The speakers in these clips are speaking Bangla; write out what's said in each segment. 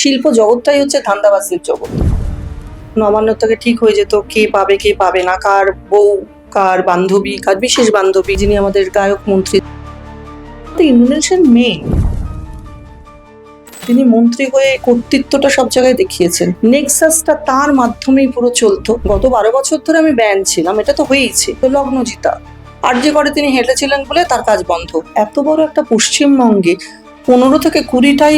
শিল্প জগৎটাই হচ্ছে ধান্দাবাজির জগৎ। নবান্ন থেকে ঠিক হয়ে যেত কে পাবে কে পাবে না, কার বউ, কার বান্ধবী, কার বিশেষ বান্ধবী, যিনি আমাদের গায়ক মন্ত্রী ইন্দ্রনীল মেয়ে। তিনি মন্ত্রী হয়ে কর্তৃত্বটা সব জায়গায় দেখিয়েছেন। নেক্সাসটা তার মাধ্যমেই পুরো চলতো। গত 12 বছর ধরে আমি ব্যান ছিলাম, এটা তো হয়েইছে। তো লগ্নজিতা আরজি করে তিনি হেঁটেছিলেন বলে তার কাজ বন্ধ। এত বড় একটা পশ্চিমবঙ্গে 15 থেকে 20টাই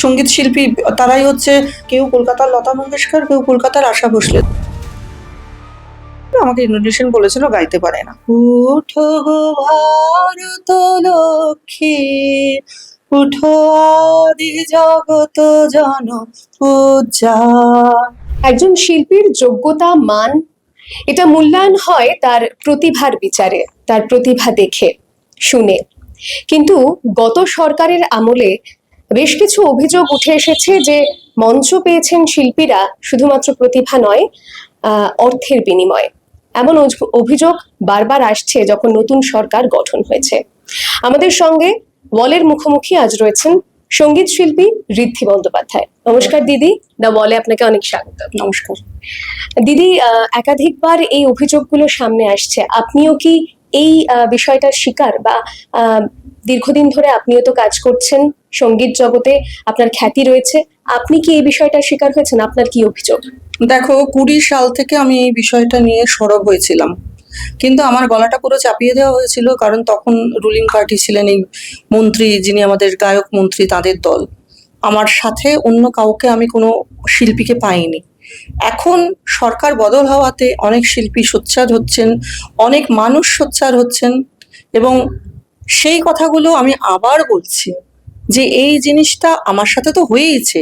সঙ্গীত শিল্পী, তারাই হচ্ছে কেউ কলকাতার লতা মঙ্গেশকর, কেউ কলকাতার আশা ভোসলে। আমাকে ইন্দ্রনীল বলেছিল গাইতে পারে না। উঠো গো ভারত লক্ষ্মী, উঠো আদি জগত জন উজ্জ্বল। একজন শিল্পীর যোগ্যতা, মান, এটা মূল্যায়ন হয় তার প্রতিভার বিচারে, তার প্রতিভা দেখে শুনে। কিন্তু গত সরকারের আমলে বেশ কিছু অভিযোগ উঠে এসেছে যে মঞ্চ পেয়েছেন শিল্পীরা শুধুমাত্র প্রতিভা নয়, অর্থের বিনিময়ে। এমন অভিযোগ বারবার আসছে যখন নতুন সরকার গঠন হয়েছে। আমাদের সঙ্গে ওয়ালের মুখোমুখি আজ রয়েছেন সঙ্গীত শিল্পী ঋদ্ধি বন্দ্যোপাধ্যায়। নমস্কার দিদি, দা ওয়ালে আপনাকে অনেক স্বাগত। নমস্কার দিদি, একাধিকবার এই অভিযোগগুলো সামনে আসছে, আপনিও কি এই বিষয়টার শিকার, বা দীর্ঘদিন ধরে আপনিও তো কাজ করছেন সঙ্গীত জগতে, আপনার খ্যাতি রয়েছে, আপনি কি এই বিষয়টার শিকার হয়েছেন? আপনার কি অভিযোগ? দেখো, 20 সাল থেকে আমি এই বিষয়টা নিয়ে সরব হয়েছিলাম, কিন্তু আমার গলাটা পুরো চাপিয়ে দেওয়া হয়েছিল, কারণ তখন রুলিং পার্টি ছিলেন এই মন্ত্রী, যিনি আমাদের গায়ক মন্ত্রী, তাদের দল। আমার সাথে অন্য কাউকে আমি কোনো শিল্পীকে পাইনি। এখন সরকার বদল হওয়াতে অনেক শিল্পী সোচ্চার হচ্ছেন, অনেক মানুষ সোচ্চার হচ্ছেন, এবং সেই কথাগুলো আমি আবার বলছি যে এই জিনিসটা আমার সাথে তো হয়েইছে।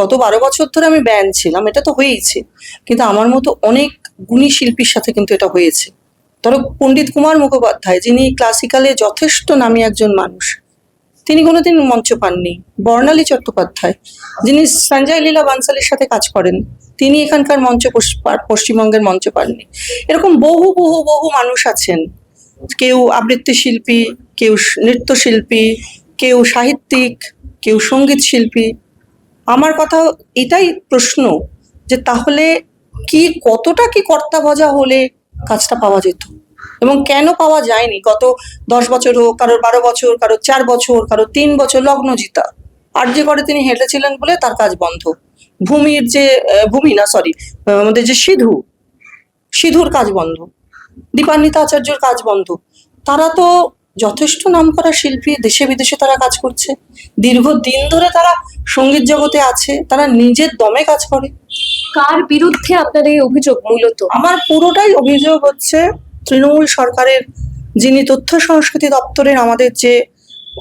গত 12 বছর ধরে আমি ব্যান ছিলাম, এটা তো হয়েইছে, কিন্তু আমার মতো অনেক গুণী শিল্পীর সাথে কিন্তু এটা হয়েছে। ধরো পণ্ডিত কুমার মুখোপাধ্যায়, যিনি ক্লাসিক্যালে যথেষ্ট নামী একজন মানুষ, তিনি কোনোদিন মঞ্চ পাননি। বর্ণালী চট্টোপাধ্যায়, যিনি সঞ্জয় লীলা বানসালির সাথে কাজ করেন, তিনি এখানকার মঞ্চ, পশ্চিমবঙ্গের মঞ্চ পাননি। এরকম বহু বহু বহু মানুষ আছেন। কেউ আবৃত্তি শিল্পী, কেউ নৃত্যশিল্পী, কেউ সাহিত্যিক, কেউ সঙ্গীত শিল্পী। আমার কথা এটাই প্রশ্ন যে তাহলে কি, কতটা কি কর্তা ভজা হলে কাজটা পাওয়া যেত, এবং কেন পাওয়া যায়নি? গত 10 বছর হোক, কারোর 12 বছর, কারোর 4 বছর, কারোর 3 বছর। লগ্নজিতা আরজি করে তিনি হেঁটেছিলেন বলে তার কাজ বন্ধ। ভূমির যে আমাদের যে সিধুর কাজ বন্ধ, দীপান্বিতা আচার্যর কাজ বন্ধ। তারা তো যথেষ্ট নামকরা শিল্পী, দেশে বিদেশে তারা কাজ করছে, দীর্ঘদিন ধরে তারা সঙ্গীত জগতে আছে, তারা নিজের দমে কাজ করে। কার বিরুদ্ধে আপনার এই অভিযোগ? মূলত আমার পুরোটাই অভিযোগ হচ্ছে তৃণমূল সরকারের, যিনি তথ্য সংস্কৃতি দপ্তরের আমাদের যে,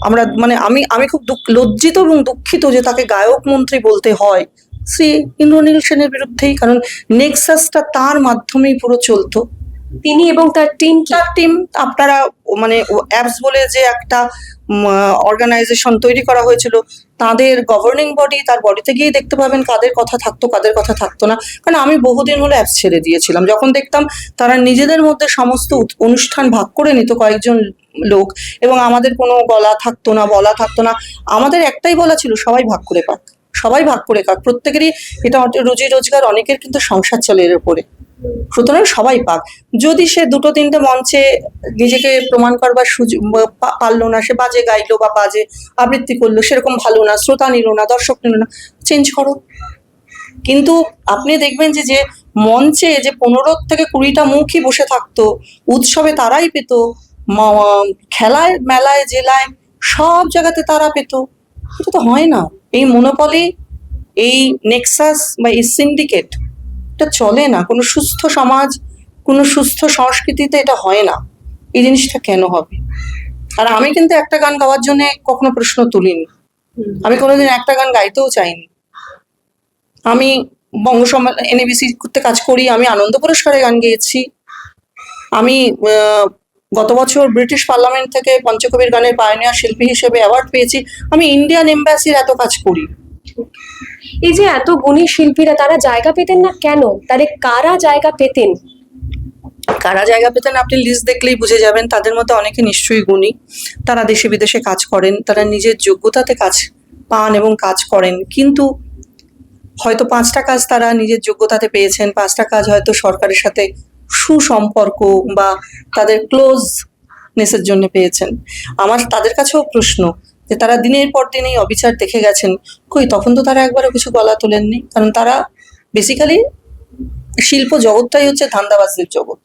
আমরা মানে আমি খুব লজ্জিত এবং দুঃখিত যে তাকে গায়ক মন্ত্রী বলতে হয়, শ্রী ইন্দ্রনীল সেনের বিরুদ্ধেই। কারণ নেক্সাসটা তার মাধ্যমেই পুরো চলতো। তিনি এবং তার টিম, আপনারা মানে অ্যাপস বলে যে একটা অর্গানাইজেশন তৈরি করা হয়েছিল, তাদের গভর্নিং বডি, তার বডিতে গিয়ে দেখতে পাবেন কাদের কথা থাকতো, কাদের কথা থাকতো না। কারণ আমি বহুদিন হলো অ্যাপস ছেড়ে দিয়েছিলাম, যখন দেখতাম তারা নিজেদের মধ্যে সমস্ত অনুষ্ঠান ভাগ করে নিত কয়েকজন লোক, এবং আমাদের কোনো গলা থাকতো না, বলা থাকতো না। আমাদের একটাই বলা ছিল, সবাই ভাগ করে পাক, সবাই ভাগ করে খাক, প্রত্যেকেরই এটা রুজি রোজগার, অনেকের কিন্তু সংসার চলে এর উপরে, সুতরাং সবাই পাক। যদি সে 2-3টে মঞ্চে নিজেকে প্রমাণ করবার সুযোগ পারলো না, সে বাজে গাইলো বা বাজে আবৃত্তি করলো, সেরকম ভালো না, শ্রোতা নিল না, দর্শক নিল না, চেঞ্জ করো। কিন্তু আপনি দেখবেন যে যে মঞ্চে যে 15 থেকে 20টা মুখই বসে থাকতো, উৎসবে তারাই পেত, খেলায়, মেলায়, জেলায়, সব জায়গাতে তারা পেত। এটা তো হয় না। এই মনোপলি, এই নেক্সাস বা এই সিন্ডিকেট, এটা চলে না। কোনো সুস্থ সমাজ, কোনো সুস্থ সংস্কৃতিতে এটা হয় না। এই জিনিসটা কেন হবে? আর আমি কিন্তু একটা গান গাওয়ার জন্য কখনো প্রশ্ন তুলিনি, আমি কোনোদিন একটা গান গাইতেও চাইনি। আমি বঙ্গ সম্মেলন, NABC করতে কাজ করি, আমি আনন্দ পুরস্কারে গান গেয়েছি। আমি গত বছর ব্রিটিশ পার্লামেন্ট থেকে পঞ্চকবির গানের পায়োনিয়ার শিল্পী হিসেবে অ্যাওয়ার্ড পেয়েছি। আমি ইন্ডিয়ান এম্বাসির এত কাজ করি। এই যে এত গুণী শিল্পীরা, তারা জায়গা পেতেন না কেন? তাহলে কারা জায়গা পেতেন? কারা জায়গা পেতেন আপনি লিস্ট দেখলেই বুঝে যাবেন। তাদের মধ্যে অনেকে নিশ্চয়ই গুণী, তারা দেশে বিদেশে কাজ করেন, তারা নিজের যোগ্যতাতে কাজ পান এবং কাজ করেন, কিন্তু হয়তো 5টা কাজ তারা নিজের যোগ্যতাতে পেয়েছেন, 5টা কাজ হয়তো সরকারের সাথে সুসম্পর্ক বা তাদের ক্লোজনেসের জন্য পেয়েছেন। আমার তাদের কাছেও প্রশ্ন যে তারা দিনের পর দিন এই অবিচার দেখে গেছেন, কই তখন তো তারা একবারও কিছু গলা তোলেননি, কারণ তারা বেসিক্যালি শিল্প জগৎটাই হচ্ছে ধান্দাবাজদের জগৎ।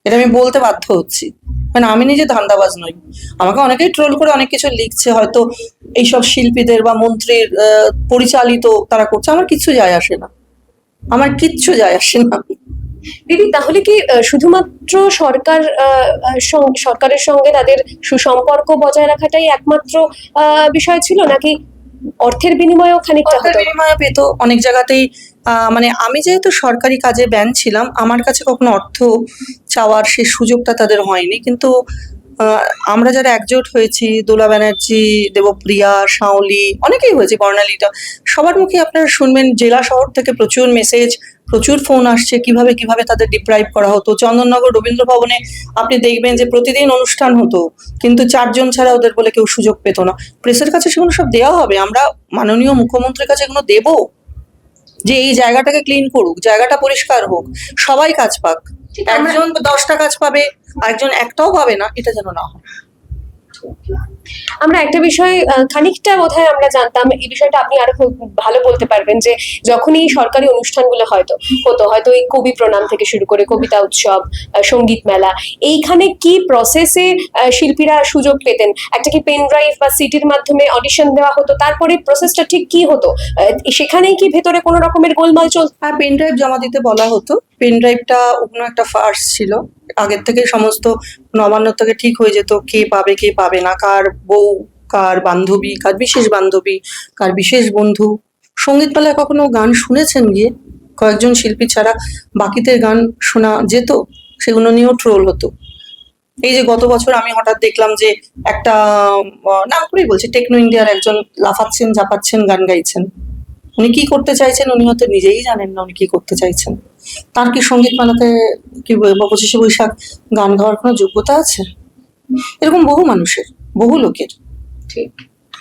এটা আমি বলতে বাধ্য হচ্ছি, মানে আমি নিজে ধান্দাবাজ নই। আমাকে অনেকেই ট্রোল করে অনেক কিছু লিখছে, হয়তো এইসব শিল্পীদের বা মন্ত্রীর পরিচালিত তারা করছে, আমার কিচ্ছু যায় আসে না, আমার কিচ্ছু যায় আসে না। দিদি, তাহলে কি শুধুমাত্র সরকারের সঙ্গে তাদের সুসম্পর্ক বজায় রাখাটাই একমাত্র বিষয় ছিল, নাকি অর্থের বিনিময়েও খানিকটা অর্থের হতো? বিনিময়ে পেতো অনেক জায়গাতেই। মানে আমি যেহেতু সরকারি কাজে ব্যান ছিলাম, আমার কাছে কখনো অর্থ চাওয়ার সেই সুযোগটা তাদের হয়নি, কিন্তু আমরা যারা একজোট হয়েছি, দোলা ব্যানার্জি, দেবপ্রিয়া, শাওলি, অনেকেই হয়েছে, বর্ণালীটা, সবার মুখে আপনারা শুনবেন জেলা শহর থেকে প্রচুর মেসেজ, প্রচুর ফোন আসছে কিভাবে কিভাবে তাদের ডিপ্রাইভ করা হতো। চন্দননগর রবীন্দ্র ভবনে আপনি দেখবেন যে প্রতিদিন অনুষ্ঠান হতো, কিন্তু 4জন ছাড়া ওদের বলে কেউ সুযোগ পেত না। প্রেসের কাছে সেগুলো সব দেওয়া হবে, আমরা মাননীয় মুখ্যমন্ত্রীর কাছে এগুলো দেবো যে এই জায়গাটাকে ক্লিন করুক, জায়গাটা পরিষ্কার হোক, সবাই কাজ পাক। একজন 10টা কাজ পাবে, আরেকজন একটাও পাবে না, এটা যেন না হয়। আমরা একটা বিষয় খানিকটা বোধহয় আমরা জানতাম, এই বিষয়টা আপনি আরো খুব ভালো বলতে পারবেন, যে যখনই এই সরকারি অনুষ্ঠানগুলো হয়তো এই কবি প্রণাম থেকে শুরু করে কবিতা উৎসব, সঙ্গীত মেলা, এইখানে কি প্রসেসে শিল্পীরা সুযোগ পেতেন? একটা কি পেন ড্রাইভ বা সিটির মাধ্যমে অডিশন দেওয়া হতো, তারপরে প্রসেসটা ঠিক কি হতো? সেখানেই কি ভেতরে কোনো রকমের গোলমাল চলতো? আর পেন ড্রাইভ জমা দিতে বলা হতো। পেন ড্রাইভটা অন্য একটা ফার্স ছিল, আগের থেকে সমস্ত নবান্ন থেকে ঠিক হয়ে যেত কে পাবে কে পাবে না, কার বউ, কার বান্ধবী, কার বিশেষ বান্ধবী, কার বিশেষ বন্ধু। সঙ্গীত মেলায় কখনো গান শুনেছেন গিয়ে? কয়েকজন শিল্পী ছাড়া বাকিদের গান শোনা যেত, সেগুলো নিয়েও ট্রোল হতো। এই যে গত বছর আমি হঠাৎ দেখলাম যে একটা নাম করেই বলছি, টেকনো ইন্ডিয়ার একজন লাফাচ্ছেন ঝাপাচ্ছেন গান গাইছেন। উনি কি করতে চাইছেন উনি হয়তো নিজেই জানেন না উনি কি করতে চাইছেন। তার কি সঙ্গীত মেলাতে কি বা 25শে বৈশাখ গান গাওয়ার কোনো যোগ্যতা আছে? এরকম বহু মানুষের, বহু লোকের। ঠিক।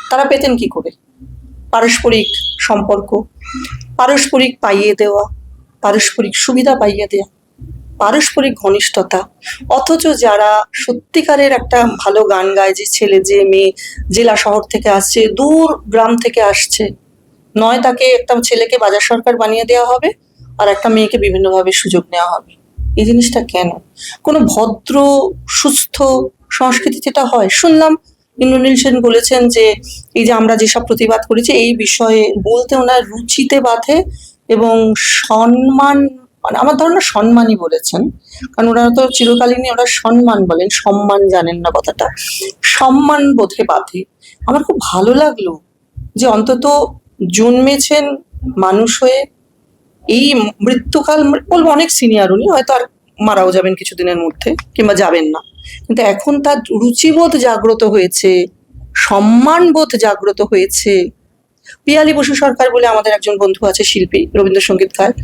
তারা পেতেন কি করে? পারস্পরিক সম্পর্ক, পারস্পরিক পাইয়ে দেওয়া, পারস্পরিক সুবিধা পাইয়ে দেওয়া, পারস্পরিক ঘনিষ্ঠতা। অথচ যারা সত্যিকারের একটা ভালো গান গায়, যে ছেলে যে মেয়ে জেলা শহর থেকে আসছে, দূর গ্রাম থেকে আসছে, নয় তাকে একটা ছেলেকে বাজার সরকার বানিয়ে দেওয়া হবে, আর একটা মেয়েকে বিভিন্নভাবে সুযোগ নেওয়া হবে। এই জিনিসটা কেন? কোনো ভদ্র সুস্থ সংস্কৃতি যেটা হয়, শুনলাম ইন্দ্রনীল সেন বলেছেন যে এই যে আমরা যেসব প্রতিবাদ করেছি এই বিষয়ে বলতে ওনার রুচিতে বাধে, এবং সম্মান, মানে আমার ধারণা সম্মানই বলেছেন, কারণ ওরা তো চিরকালীনই ওরা সম্মান বলেন, সম্মান জানেন না কথাটা, সম্মান বোধে বাধে। আমার খুব ভালো লাগলো যে অন্তত জন্মেছেন মানুষ হয়ে, এই মৃত্যুকাল, বলবো অনেক সিনিয়র উনি, হয়তো আর মারাও যাবেন কিছুদিনের মধ্যে কিংবা যাবেন না, কিন্তু এখন তার রুচিবোধ জাগ্রত হয়েছে, সম্মানবোধ জাগ্রত হয়েছে। পিয়ালি বসু সরকার বলে আমাদের একজন বন্ধু আছে, শিল্পী, রবীন্দ্রসঙ্গীত গায়ক,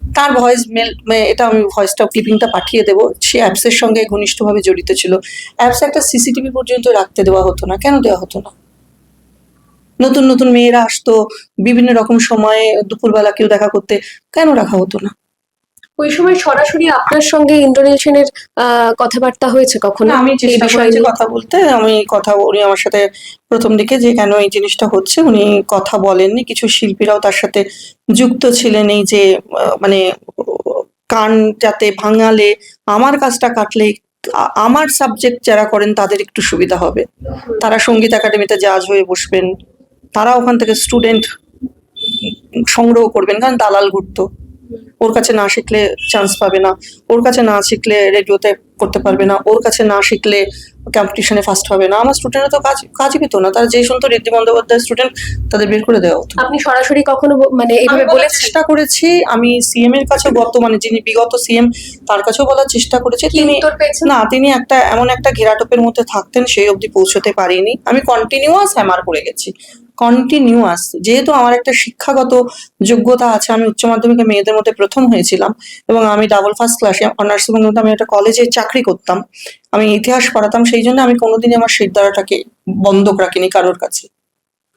তার ভয়েস মেল, এটা আমি ভয়েসটা ক্লিপিংটা পাঠিয়ে দেবো, সে অ্যাপসের সঙ্গে ঘনিষ্ঠভাবে জড়িত ছিল। অ্যাপসে একটা সিসিটিভি পর্যন্ত রাখতে দেওয়া হতো না, কেন দেওয়া হতো না? নতুন নতুন মেয়েরা আসতো বিভিন্ন রকম সময়ে, দুপুরবেলা কেউ দেখা করতে, কেন রাখা হতো না? ওই সময় সরাসরি আপনার সঙ্গে ইন্দ্রনীল সেনের কথাবার্তা হয়েছে কখনো আমি এই চেষ্টা বিষয় করেছি নিয়ে? কথা বলতে, উনি আমার সাথে প্রথম দিকে যে কেন এই জিনিসটা হচ্ছে উনি কথা বলেননি, কিছু শিল্পীরাও তার সাথে যুক্ত ছিলেন, এই যে মানে কানটাতে ভাঙালে, আমার কাজটা কাটলে আমার সাবজেক্ট যারা করেন তাদের একটু সুবিধা হবে, তারা সঙ্গীত একাডেমিতে জাজ হয়ে বসবেন, তারা ওখান থেকে স্টুডেন্ট সংগ্রহ করবেন, কারণ দালাল ঘুরতো, ওর কাছে না শিখলে চান্স পাবে না, ওর কাছে না শিখলে রেডিওতে করতে পারবে না, ওর কাছে না শিখলে কম্পিটিশনে ফার্স্ট হবে না। আমার স্টুডেন্টরা তো কাজই পেতো না, তারা যে শুনতো ঋদ্ধি বন্দ্যোপাধ্যায়ের স্টুডেন্ট, তাদের বের করে দেওয়া হতো। আপনি সরাসরি কখনো মানে এইভাবে আমি বলার বলেছেন? চেষ্টা করেছি, আমি সিএম এর কাছে, বর্তমানে যিনি বিগত সিএম, তার কাছেও বলার চেষ্টা করেছি। কি তিনি উত্তর পেয়েছেন? না, তিনি এমন একটা ঘেরাটোপের মধ্যে থাকতেন, সেই অবধি পৌঁছতে পারিনি। আমি কন্টিনিউয়াস হ্যামার করে গেছি, কন্টিনিউয়াস। যেহেতু আমার একটা শিক্ষাগত যোগ্যতা আছে, আমি উচ্চ মাধ্যমিকে মেয়েদের মধ্যে প্রথম হয়েছিলাম, এবং আমি ডাবল ফার্স্ট ক্লাসে অনার্স, এবং আমি একটা কলেজে চাকরি করতাম, আমি ইতিহাস পড়াতাম, সেই জন্য আমি কোনোদিনই আমার শিরদাঁড়াটাকে বন্ধক রাখিনি কারোর কাছে।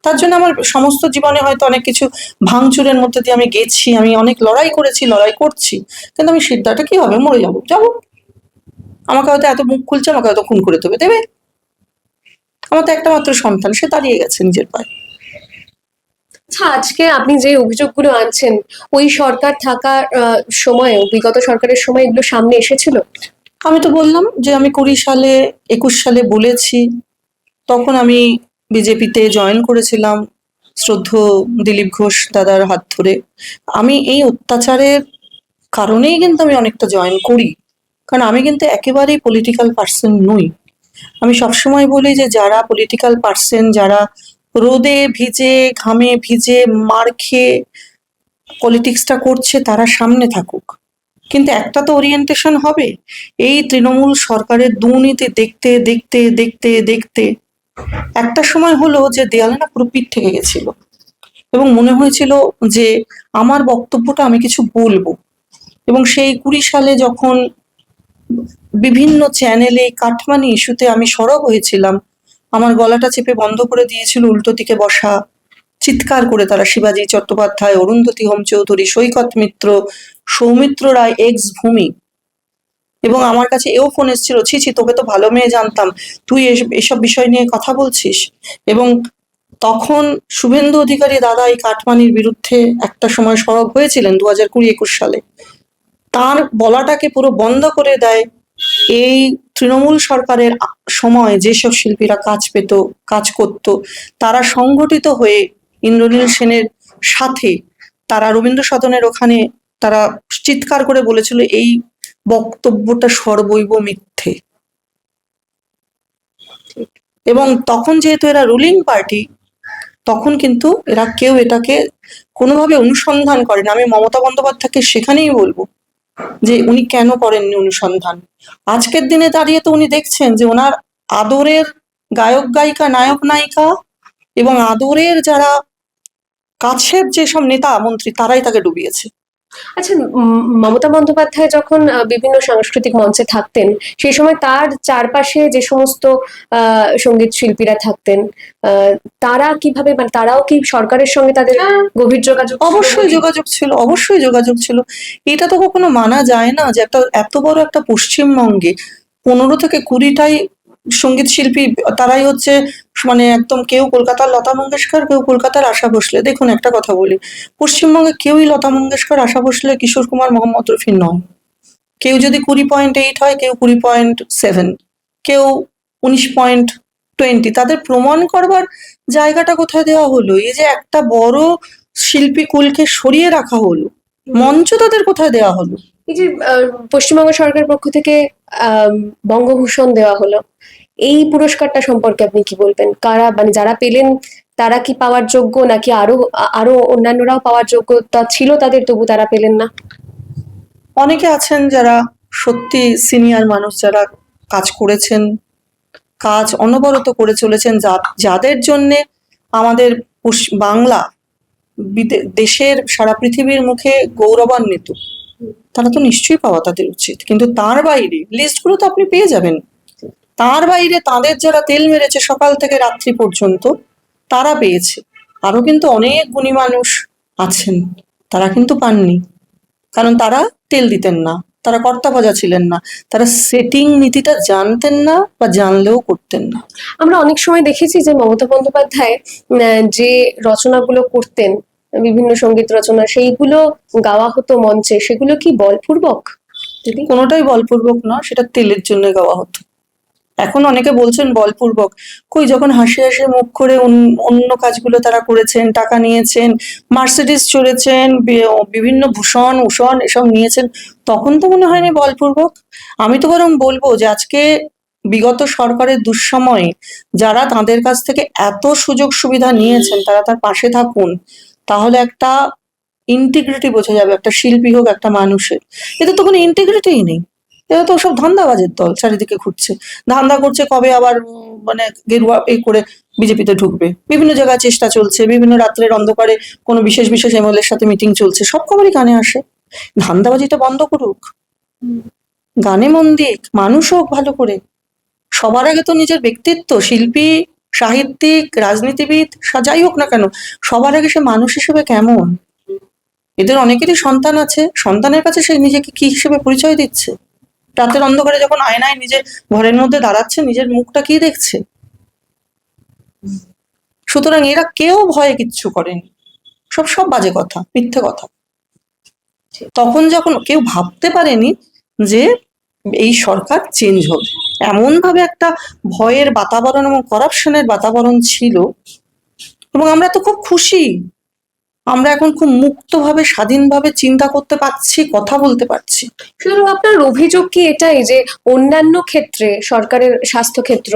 তার জন্য আমার সমস্ত জীবনে হয়তো অনেক কিছু ভাঙচুরের মধ্যে দিয়ে আমি গেছি, আমি অনেক লড়াই করেছি, লড়াই করছি, কিন্তু আমি সিদ্ধাটা কি হবে, মরে যাবো, যাবো। আমাকে হয়তো এত মুখ খুলছে, আমাকে হয়তো খুন করে দেবে, দেবে। আমার তো একটা মাত্র সন্তান, সে দাঁড়িয়ে গেছে নিজের পায়ে। আচ্ছা, আজকে আপনি যে অভিযোগগুলো আনছেন, ওই সরকার থাকার সময়ে, বিগত সরকারের সময় এগুলো সামনে এসেছিল? আমি তো বললাম যে আমি 20 সালে 21 সালে বলেছি, তখন আমি বিজেপিতে জয়েন করেছিলাম শ্রদ্ধেয় দিলীপ ঘোষ দাদার হাত ধরে। আমি এই অত্যাচারের কারণেই কিন্তু আমি অনেকটা জয়েন করি, কারণ আমি কিন্তু একেবারেই পলিটিক্যাল পার্সন নই। আমি সবসময় বলি যে যারা পলিটিক্যাল পার্সন, যারা রোদে ভিজে ঘামে ভিজে মার খেয়ে পলিটিক্সটা করছে, তারা সামনে থাকুক, কিন্তু একটা তো ওরিয়েন্টেশন হবে। এই তৃণমূল সরকারের দুর্নীতি দেখতে দেখতে দেখতে দেখতে একটা সময় হলো যে দেয়ালে না পুরো পিঠ থেকে গেছিল, এবং মনে হয়েছিল যে আমার বক্তব্যটা আমি কিছু বলবো। এবং সেই 20 সালে যখন বিভিন্ন চ্যানেলে কাটমানি ইস্যুতে আমি সরব হয়েছিলাম, আমার গলাটা চেপে বন্ধ করে দিয়েছিল উল্টো দিকে বসা, চিৎকার করে তারা শিবাজি চট্টোপাধ্যায়, অরুন্ধতী হোম চৌধুরী, সৈকত মিত্র, সৌমিত্র রায়, এক্স ভূমি। এবং আমার কাছে এও ফোন এসেছিল, ছি ছি, তোকে তো ভালো মেয়ে জানতাম, তুই এসব বিষয় নিয়ে কথা বলছিস। এবং তখন শুভেন্দু অধিকারী দাদা এই কাটমানির বিরুদ্ধে একটা সময় সরব হয়েছিলেন 2020-21 সালে। তার বলাটাকে পুরো বন্ধ করে দেয় এই তৃণমূল সরকারের সময় যেসব শিল্পীরা কাজ পেত, কাজ করত, তারা সংগঠিত হয়ে ইন্দ্রনীল সেনের সাথে তারা রবীন্দ্র সদনের ওখানে তারা চিৎকার করে বলেছিল এই বক্তব্যটা সর্বৈব মিথ্যে। এবং তখন যেহেতু এরা রুলিং পার্টি, তখন কিন্তু এরা কেউ এটাকে কোনোভাবে অনুসন্ধান করে না। আমি মমতা বন্দ্যোপাধ্যায়কে সেখানেই বলবো যে উনি কেন করেননি অনুসন্ধান। আজকের দিনে দাঁড়িয়ে তো উনি দেখছেন যে ওনার আদরের গায়ক গায়িকা, নায়ক নায়িকা এবং আদরের যারা কাছের যেসব নেতা মন্ত্রী, তারাই তাকে ডুবিয়েছে। আচ্ছা, মমতা বন্দ্যোপাধ্যায় যখন বিভিন্ন সাংস্কৃতিক মঞ্চে থাকতেন, সেই সময় তার চারপাশে যে সমস্ত সঙ্গীত শিল্পীরা থাকতেন, তারা কিভাবে, মানে তারাও কি সরকারের সঙ্গে তাদের গভীর যোগাযোগ ছিল? অবশ্যই যোগাযোগ ছিল, অবশ্যই যোগাযোগ ছিল। এটা তো কখনো মানা যায় না যে একটা এত বড় একটা পশ্চিমবঙ্গে 15 থেকে 20টাই সঙ্গীত শিল্পী, তারাই হচ্ছে মানে একদম, কেউ কলকাতার লতা মঙ্গেশকর, কেউ কলকাতার আশা ভোসলে। দেখুন একটা কথা বলি, পশ্চিমবঙ্গে কেউই লতা মঙ্গেশকর, আশা ভোসলে, কিশোর কুমার, মোহাম্মদ রফি নয়। কেউ যদি 20.8 হয়, কেউ 20.7, কেউ 19.20। তাদের প্রমাণ করবার জায়গাটা কোথায় দেওয়া হলো? এই যে একটা বড় শিল্পী কুলকে সরিয়ে রাখা হলো, মঞ্চ তাদের কোথায় দেওয়া হলো? এই যে পশ্চিমবঙ্গ সরকারের পক্ষ থেকে বঙ্গভূষণ দেওয়া হলো, এই পুরস্কারটা সম্পর্কে আপনি কি বলবেন? কারা, মানে যারা পেলেন, তারা কি পাওয়ার যোগ্য, নাকি আরো আরো অন্যান্যরাও পাওয়ার যোগ্যতা ছিল তাদের, তবু তারা পেলেন না? অনেকে আছেন যারা সত্যি সিনিয়র মানুষ, যারা কাজ করেছেন, কাজ অনবরত করে চলেছেন, যাদের জন্যে আমাদের বাংলা দেশের, সারা পৃথিবীর মুখে গৌরবান্বিত, তারা তো নিশ্চয়ই পাওয়া তাদের উচিত। কিন্তু তার বাইরে লিস্টগুলো তো আপনি পেয়ে যাবেন, তার বাইরে তাদের যারা তেল মেরেছে সকাল থেকে রাত্রি পর্যন্ত, তারা পেয়েছে। আরো কিন্তু অনেক গুণী মানুষ আছেন, তারা কিন্তু পাননি, কারণ তারা তেল দিতেন না, তারা কর্তা ভাজা ছিলেন না, তারা সেটিং নীতিটা জানতেন না, বা জানলেও করতেন না। আমরা অনেক সময় দেখেছি যে মমতা বন্দ্যোপাধ্যায় যে রচনাগুলো করতেন, বিভিন্ন সঙ্গীত রচনা, সেইগুলো গাওয়া হতো মঞ্চে, সেগুলো কি বলপূর্বক? দিদি, কোনোটাই বলপূর্বক না, সেটা তেলের জন্য গাওয়া হতো। এখন অনেকে বলছেন বলপূর্বক, কই যখন হাসি হাসি মুখ করে অন্য কাজগুলো তারা করেছেন, টাকা নিয়েছেন, মার্সিডিজ চড়েছেন, বিভিন্ন ভূষণ উষণ এসব নিয়েছেন, তখন তো মনে হয়নি বলপূর্বক। আমি তো বরং বলবো যে আজকে বিগত সরকারের দুঃসময়ে যারা তাদের কাছ থেকে এত সুযোগ সুবিধা নিয়েছেন, তারা তার পাশে থাকুন, তাহলে একটা ইন্টিগ্রিটি বোঝা যাবে একটা শিল্পী হোক, একটা মানুষের। এতে তো কোনো ইন্টিগ্রিটিই নেই, এরা তো সব ধান্দাবাজের দল, চারিদিকে ঘুরছে, ধান্দা করছে কবে আবার মানে গেরুয়া এই করে বিজেপিতে ঢুকবে। বিভিন্ন জায়গায় চেষ্টা চলছে, বিভিন্ন রাত্রের অন্ধকারে কোনো বিশেষ বিশেষ এমএলএ এর সাথে মিটিং চলছে, সব খবরই কানে আসে। ধান্দাবাজিটা বন্ধ করুক, গানে মন দিক, মানুষ হোক ভালো করে। সবার আগে তো নিজের ব্যক্তিত্ব, শিল্পী সাহিত্যিক, রাজনীতিবিদ, যাই হোক না কেন, সবার আগে সে মানুষ হিসেবে কেমন। এদের অনেকেরই সন্তান আছে, সন্তানের কাছে সে নিজেকে কি হিসেবে পরিচয় দিচ্ছে? রাতের অন্ধকারে যখন আয়নায় নিজের ঘরের মধ্যে দাঁড়াচ্ছে, নিজের মুখটা কি দেখছে? সুতরাং এরা কেউ ভয়ে কিচ্ছু করেনি, সব সব বাজে কথা, মিথ্যে কথা। তখন যখন কেউ ভাবতে পারেনি যে এই সরকার চেঞ্জ হবে, এমন ভাবে একটা ভয়ের বাতাবরণ এবং করাপশনের বাতাবরণ ছিল। এবং আমরা তো খুব খুশি, আমরা এখন খুব মুক্তভাবে স্বাধীনভাবে চিন্তা করতে পারছি, কথা বলতে পারছি। সুতরাং আপনার অভিযোগ কি এটাই যে অন্যান্য ক্ষেত্রে সরকারের স্বাস্থ্যক্ষেত্র,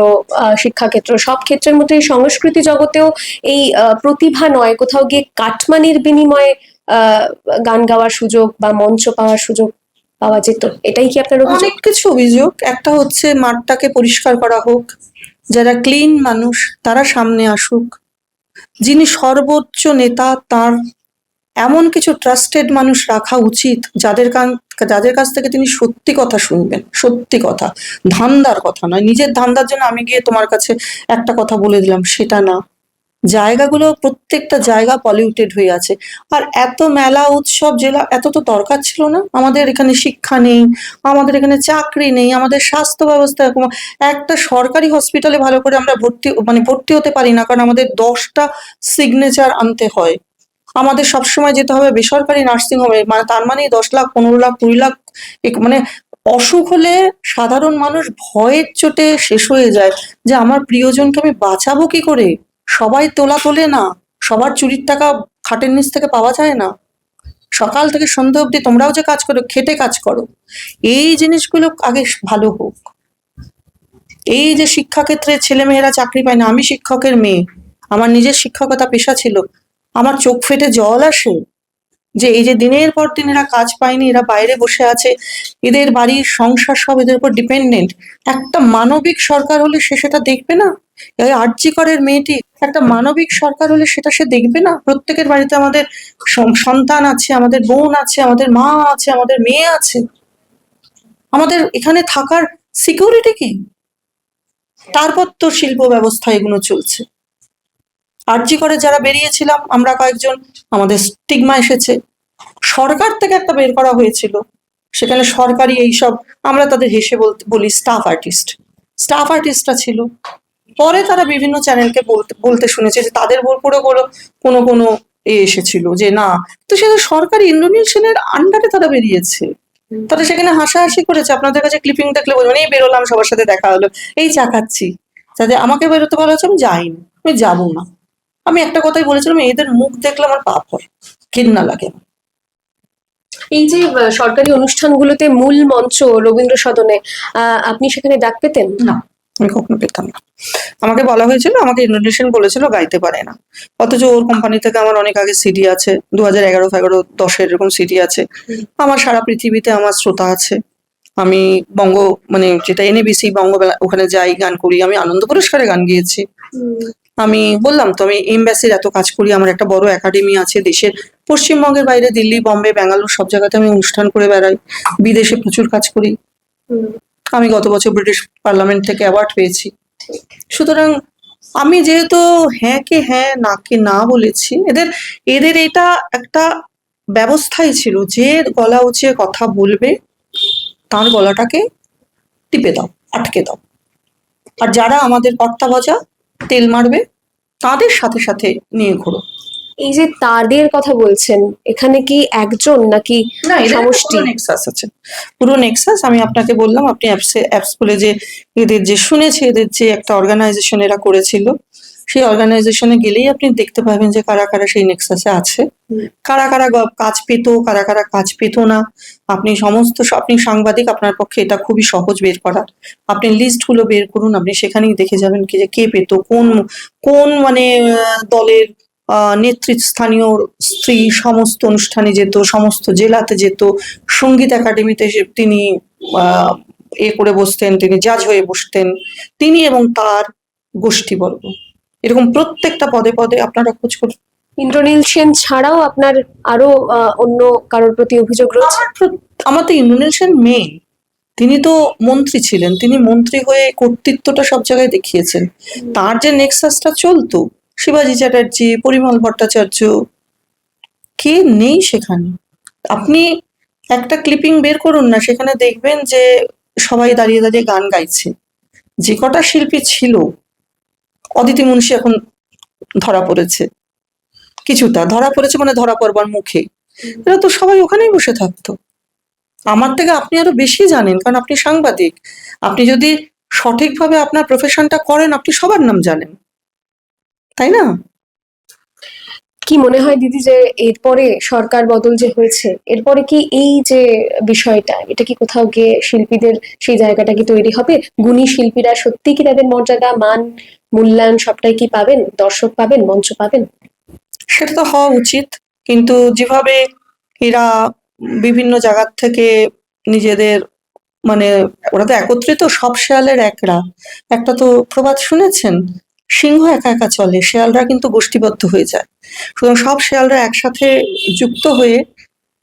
শিক্ষাক্ষেত্র, সব ক্ষেত্রের মধ্যে এই সংস্কৃতি জগতেও এই প্রতিভা নয়, কোথাও গিয়ে কাটমানির বিনিময়ে গান গাওয়ার সুযোগ বা মঞ্চ পাওয়ার সুযোগ পাওয়া যেত? এটাই কি আপনার অভিযোগ? অনেক কিছু অভিযোগ। একটা হচ্ছে মাঠটাকে পরিষ্কার করা হোক, যারা ক্লিন মানুষ তারা সামনে আসুক, যিনি সর্বোচ্চ নেতা তার এমন কিছু ট্রাস্টেড মানুষ রাখা উচিত যাদের কাছ থেকে তিনি সত্যি কথা শুনবেন, সত্যি কথা, ধান্দার কথা নয়। নিজের ধান্দার জন্য আমি গিয়ে তোমার কাছে একটা কথা বলে দিলাম, সেটা না। জায়গাগুলো, প্রত্যেকটা জায়গা পলিউটেড হয়ে আছে। আর এত মেলা উৎসব জেলা, এত তো দরকার ছিল না। আমাদের এখানে শিক্ষা নেই, আমাদের এখানে চাকরি নেই, আমাদের স্বাস্থ্য ব্যবস্থা এরকম। একটা সরকারি হসপিটালে ভালো করে আমরা ভর্তি হতে পারি না, কারণ আমাদের 10টা সিগনেচার আনতে হয়। আমাদের সবসময় যেতে হবে বেসরকারি নার্সিং হোমে, মানে তার মানে 10 লাখ, 15 লাখ, 20 লাখ, মানে অসুখ হলে সাধারণ মানুষ ভয়ের চোটে শেষ হয়ে যায় যে আমার প্রিয়জনকে আমি বাঁচাবো কি করে। সবাই তোলে না, সবার চুরির টাকা খাটের নিচ থেকে পাওয়া যায় না। সকাল থেকে সন্ধ্যা অবধি তোমরাও যে কাজ করো, খেটে কাজ করো। এই জিনিসগুলো আগে ভালো হোক। এই যে শিক্ষাক্ষেত্রে ছেলেমেয়েরা চাকরি পায় না, আমি শিক্ষকের মেয়ে, আমার নিজের শিক্ষকতা পেশা ছিল, আমার চোখ ফেটে জল আসে যে এই যে দিনের পর দিন এরা কাজ পায়নি, এরা বাইরে বসে আছে, এদের বাড়ির সংসার সব এদের উপর ডিপেন্ডেন্ট। একটা মানবিক সরকার হলে সে সেটা দেখবে না? এই আরজি করের মেয়েটি, একটা মানবিক সরকার হলে সেটা সে দেখবে না? প্রত্যেকের বাড়িতে আমাদের সন্তান আছে, আমাদের বোন আছে, আমাদের মা আছে, আমাদের মেয়ে আছে। আমাদের এখানে থাকার সিকিউরিটি কি? তারপর তো শিল্প ব্যবস্থা এগুলো চলছে। আরজি করে যারা বেরিয়েছিলাম আমরা কয়েকজন, আমাদের স্টিগমা এসেছে, সরকার থেকে একটা বের করা হয়েছিল, সেখানে সরকারি এইসব, আমরা তাদের হেসে বলি স্টাফ আর্টিস্টরা ছিল। পরে তারা বিভিন্ন চ্যানেলকে বলতে শুনেছে যে তাদের উপরে কোনো এসেছিল যে না, তো সেটা সরকারি ইন্ডোনেশিয়ানের আন্ডারে তারা বেরিয়েছে। তারা সেখানে হাসাহাসি করেছে, আপনাদের কাছে ক্লিপিং দেখলে বলবেন এই বেরোলাম, সবার সাথে দেখা হলো, এই চা খাচ্ছি। যাতে আমাকে বেরোতে ভালো হচ্ছে, আমি যাইনি, আমি যাবো না। আমি একটা কথাই বলেছিলাম, এদের মুখ দেখলে আমার পাপ হয়, ঘৃণা লাগে। এই যে সরকারি অনুষ্ঠানগুলোতে মূল মঞ্চ রবীন্দ্র সদনে, আপনি সেখানে ডাক পেতেন? না, আমি কখনো পেতাম না। আমাকে বলা হয়েছিল, আমাকে ইন্ডোনেশিয়ান বলেছিল গাইতে পারে না, অথচ ওর কোম্পানি থেকে আমার অনেক আগে সিডি আছে, 2011, 10 এরকম সিডি আছে। আমার সারা পৃথিবীতে আমার শ্রোতা আছে। আমি মানে যেটা এনএবিসি ওখানে যাই, গান করি, আমি আনন্দ পুরস্কারে গান গিয়েছি। আমি বললাম তো, আমি এমব্যাসির এত কাজ করি, আমার একটা বড় একাডেমি আছে দেশের, পশ্চিমবঙ্গের বাইরে দিল্লি, বম্বে, ব্যাঙ্গালোর সব জায়গাতে আমি অনুষ্ঠান করে বেড়াই, বিদেশে প্রচুর কাজ করি। আমি গত বছর ব্রিটিশ পার্লামেন্ট থেকে অ্যাওয়ার্ড পেয়েছি। সুতরাং আমি যেহেতু হ্যাঁ কে হ্যাঁ না কে না বলেছি, এদের এটা একটা ব্যবস্থাই ছিল যে গলা উঁচিয়ে কথা বলবে তার গলাটাকে টিপে দাও, আটকে দাও। আর যারা আমাদের কর্তা ভজা তেল মারবে তাদের সাথে সাথে নিয়ে ঘোরো। এই যে তাদের কথা বলছেন, এখানে কি একজন নাকি না, সমষ্টি? নেক্সাস আছে, পুরো নেক্সাস। আমি আপনাকে বললাম, আপনি অ্যাপস বলে যে এদের যে শুনেছি, এদের যে একটা অর্গানাইজেশন এরা করেছিল, সেই অর্গানাইজেশনে গেলেই আপনি দেখতে পাবেন যে কারা কারা সেই নেক্সাসে আছে, কারা কারা কাজ পেত, কারা কারা কাজ পেত না। আপনি আপনি সাংবাদিক, আপনার পক্ষে এটা খুবই সহজ বের করা। আপনি লিস্ট গুলো বের করুন, আপনি সেখানেই দেখে যাবেন কি যে কে পেত, কোন মানে দলের নেতৃস্থানীয় স্ত্রী সমস্ত অনুষ্ঠানে যেত, সমস্ত জেলাতে যেত, সঙ্গীত একাডেমিতে তিনি করে বসতেন, তিনি জাজ হয়ে বসতেন, তিনি এবং তার গোষ্ঠীবর্গ। এরকম প্রত্যেকটা পদে পদে আপনারা খোঁজ করুন। ইন্দ্রনীল সেন ছাড়াও আপনার আরো অন্য কারোর প্রতি অভিযোগ রয়েছে? আমার তো ইন্ডোনেশিয়ান মেয়ে, তিনি তো মন্ত্রী ছিলেন, তিনি মন্ত্রী হয়ে কর্তৃত্বটা সব জায়গায় দেখিয়েছেন। তার যে নেক্সাসটা চলতো, শিবাজি চ্যাটার্জি, পরিমল ভট্টাচার্য, কে নেই সেখানে? আপনি একটা ক্লিপিং বের করুন না, সেখানে দেখবেন যে সবাই দাঁড়িয়ে দাঁড়িয়ে গান গাইছে। যে কটা শিল্পী ছিল, অদিতি মুন্সি এখন ধরা পড়েছে, কিছুটা ধরা পড়েছে মানে ধরা পড়বার মুখে। এরা তো সবাই ওখানেই বসে থাকতো। আমার থেকে আপনি আরো বেশি জানেন, কারণ আপনি সাংবাদিক। আপনি যদি সঠিকভাবে আপনার প্রফেশনটা করেন, আপনি সবার নাম জানেন, তাই না? কি মনে হয় দিদি যে এরপরে সরকার বদল যে হয়েছে, এরপরে কি এই যে বিষয়টা, এটা কি কোথাও গিয়ে শিল্পীদের সেই জায়গাটা কি তৈরি হবে? গুণী শিল্পীরা সত্যি কি তাদের মর্যাদা, মান, মূল্যায়ন সবটাই কি পাবেন? দর্শক পাবেন, মঞ্চ পাবেন? সেটা তো হওয়া উচিত, কিন্তু যেভাবে এরা বিভিন্ন জায়গার থেকে নিজেদের, মানে ওরা তো একত্রিত, সব শেয়ালের একরা। একটা তো প্রবাদ শুনেছেন, সিংহ একা একা চলে, শেয়ালরা কিন্তু গোষ্ঠীবদ্ধ হয়ে যায়। সুতরাং সব শেয়ালরা একসাথে যুক্ত হয়ে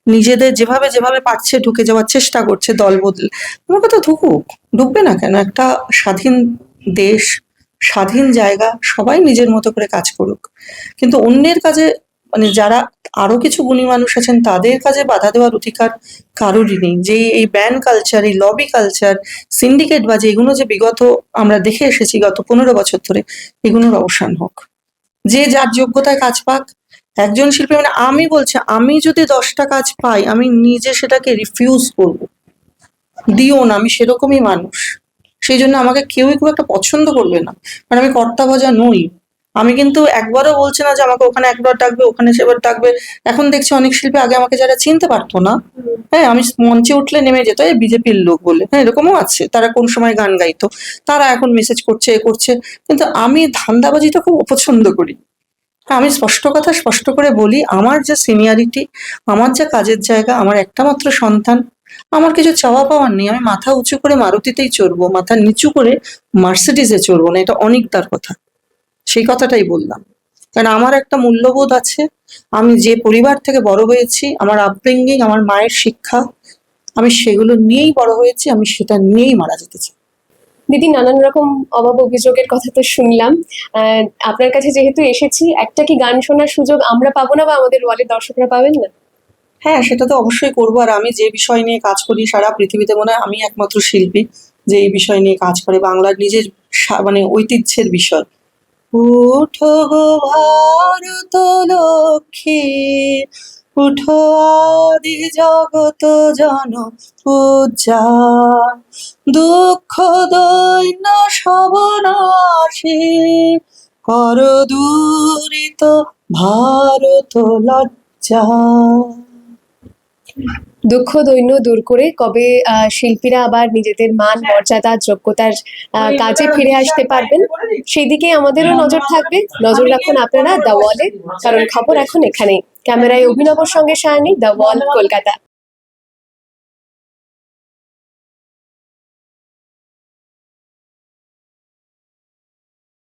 নিজেদের যেভাবে যেভাবে পারছে ঢুকে যাওয়ার চেষ্টা করছে, দল বদলে। আমার কথা, ঢুকুক, ঢুকবে না কেন? একটা স্বাধীন দেশ, স্বাধীন জায়গা, সবাই নিজের মতো করে কাজ করুক। কিন্তু অন্যের কাজে, মানে যারা আরো কিছু গুণী মানুষ আছেন, তাদের কাজে বাধা দেওয়ার অধিকার কারোরই নেই। যে এই ব্যান কালচার, এই লবি কালচার, সিন্ডিকেট বাজি, এগুলো যে বিগত আমরা দেখে এসেছি গত 15 বছর ধরে, এগুলোর অবসান হোক। যে যার যোগ্যতায় কাজ পাক। একজন শিল্পী, মানে আমি বলছি, আমি যদি 10টা কাজ পাই, আমি নিজে সেটাকে রিফিউজ করব, দিও না, আমি সেরকমই মানুষ। সেই জন্য আমাকে কেউই খুব একটা পছন্দ করবে না, কারণ আমি কর্তা ভজা নই। আমি কিন্তু একবারও বলছি না যে আমাকে ওখানে একবার ডাকবে, ওখানে সেবার ডাকবে। এখন দেখছি অনেক শিল্পী, আগে আমাকে যারা চিনতে পারতো না, হ্যাঁ, আমি মঞ্চে উঠলে নেমে যেত, এই বিজেপির লোক বলে, হ্যাঁ, এরকমও আছে, তারা কোন সময় গান গাইতো, তারা এখন মেসেজ করছে, এ করছে। কিন্তু আমি ধান্দাবাজিটা খুব অপছন্দ করি। হ্যাঁ, আমি স্পষ্ট কথা স্পষ্ট করে বলি, আমার যে সিনিয়রিটি, আমার যা কাজের জায়গা, আমার একটা মাত্র সন্তান, আমার কিছু চাওয়া পাওয়ার নেই। আমি মাথা উঁচু করে মারুতিতেই চড়বো, মাথা নিচু করে মার্সিডিজে চড়বো না, এটা অনেকটার কথা। সেই কথাটাই বললাম, কারণ আমার একটা মূল্যবোধ আছে। আমি যে পরিবার থেকে বড় হয়েছি, আমার আপব্রিঙ্গিং, আমার মায়ের শিক্ষা, আমি সেগুলো নিয়েই বড় হয়েছি, আমি সেটা নিয়েই মারা যেতে চাই। দিদি, নানান রকম অভাব অভিযোগের কথা তো শুনলাম। আপনার কাছে যেহেতু এসেছি, একটা কি গান শোনার সুযোগ আমরা পাবো না, বা আমাদের ওয়ালের দর্শকরা পাবেন না? হ্যাঁ, সেটা তো অবশ্যই করবো। আর আমি যে বিষয় নিয়ে কাজ করি, সারা পৃথিবীতে মনে হয় আমি একমাত্র শিল্পী যে এই বিষয় নিয়ে কাজ করে, বাংলার নিজের মানে ঐতিহ্যের বিষয়। উঠো গো ভারত লক্ষ্মী, উঠো আদি জগত জন উজ্জ্বল, দুঃখ দৈন্য সবনাশী, কর দূরিত ভারত লজ্জা। দুঃখ দৈন্য দূর করে কবে শিল্পীরা আবার নিজেদের মান, মর্যাদা, যোগ্যতার কাজে ফিরে আসতে পারবেন, সেই দিকে আমাদেরও নজর থাকবে। নজর রাখুন আপনারা দ্য ওয়ালে, কারণ খবর এখন এখানেই। ক্যামেরায় অভিনবর সঙ্গে সায়নী, দ্য ওয়াল, কলকাতা।